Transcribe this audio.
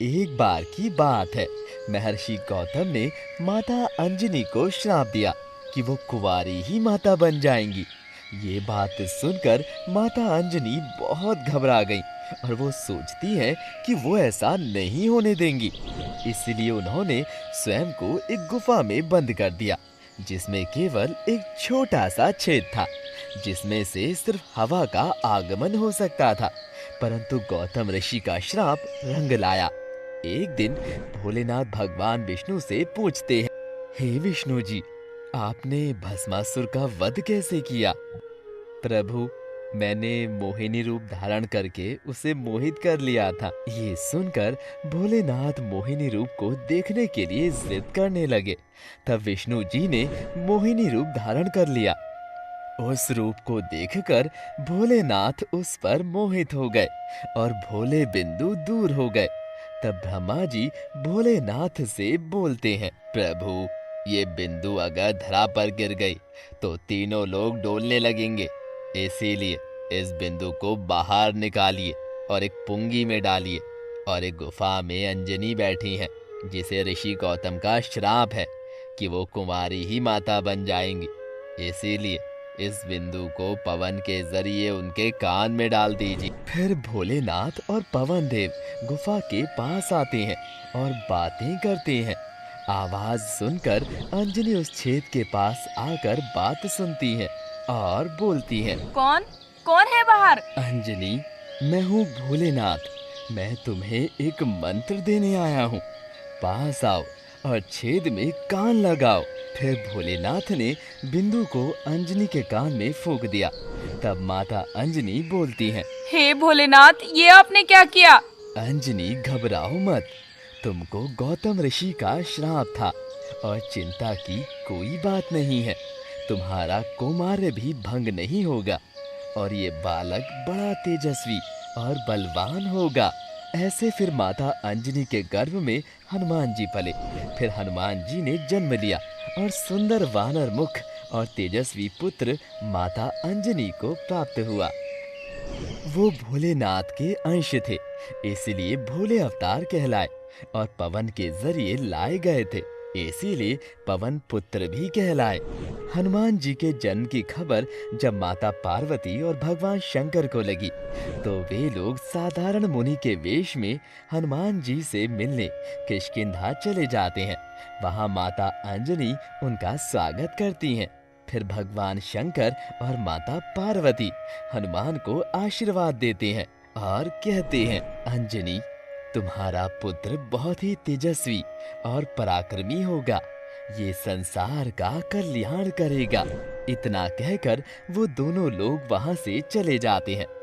एक बार की बात है। महर्षि गौतम ने माता अंजनी को श्राप दिया कि वो कुंवारी ही माता बन जाएंगी। ये बात सुनकर माता अंजनी बहुत घबरा गईं और वो सोचती हैं कि वो ऐसा नहीं होने देंगी। इसलिए उन्होंने स्वयं को एक गुफा में बंद कर दिया, जिसमें केवल एक छोटा सा छेद था, जिसमें से सिर्फ हवा का आगमन हो सकता था। परंतु गौतम ऋषि का श्राप रंग लाया। एक दिन भोलेनाथ भगवान विष्णु से पूछते हैं, हे विष्णु जी, आपने भस्मासुर का वध कैसे किया? प्रभु, मैंने मोहिनी रूप धारण करके उसे मोहित कर लिया था। ये सुनकर भोलेनाथ मोहिनी रूप को देखने के लिए जिद करने लगे। तब विष्णु जी ने मोहिनी रूप धारण कर लिया। उस रूप को देखकर भोलेनाथ उस पर मोहित हो गए और भोले बिंदु दूर हो गए। तब ब्रह्मा जी भोलेनाथ से बोलते हैं, प्रभु, ये बिंदु अगर धरा पर गिर गई तो तीनों लोग डोलने लगेंगे। इसीलिए इस बिंदु को बाहर निकालिए और एक पुंगी में डालिए। और एक गुफा में अंजनी बैठी है, जिसे ऋषि गौतम का श्राप है कि वो कुंवारी ही माता बन जाएंगी। इसीलिए इस बिंदु को पवन के जरिए उनके कान में डाल दीजिए। फिर भोलेनाथ और पवन देव गुफा के पास आते हैं और बातें करते हैं। आवाज सुनकर अंजनी उस छेद के पास आकर बात सुनती है और बोलती है, कौन कौन है बाहर? अंजनी, मैं हूँ भोलेनाथ। मैं तुम्हें एक मंत्र देने आया हूँ। पास आओ और छेद में कान लगाओ। फिर भोलेनाथ ने बिंदु को अंजनी के कान में फूंक दिया। तब माता अंजनी बोलती हैं, हे भोलेनाथ, ये आपने क्या किया? अंजनी, घबराओ मत। तुमको गौतम ऋषि का श्राप था और चिंता की कोई बात नहीं है। तुम्हारा कौमार्य भी भंग नहीं होगा और ये बालक बड़ा तेजस्वी और बलवान होगा। ऐसे फिर माता अंजनी के गर्भ में हनुमान जी पले। फिर हनुमान जी ने जन्म लिया और सुंदर वानर मुख और तेजस्वी पुत्र माता अंजनी को प्राप्त हुआ। वो भोलेनाथ के अंश थे, इसलिए भोले अवतार कहलाए और पवन के जरिए लाए गए थे, इसीलिए पवन पुत्र भी कहलाए। हनुमान जी के जन्म की खबर जब माता पार्वती और भगवान शंकर को लगी, तो वे लोग साधारण मुनि के वेश में हनुमान जी से मिलने किष्किंधा चले जाते हैं। वहां माता अंजनी उनका स्वागत करती हैं। फिर भगवान शंकर और माता पार्वती हनुमान को आशीर्वाद देते हैं और कहते हैं, अंजनी, तुम्हारा पुत्र बहुत ही तेजस्वी और पराक्रमी होगा। ये संसार का कल्याण करेगा। इतना कहकर वो दोनों लोग वहां से चले जाते हैं।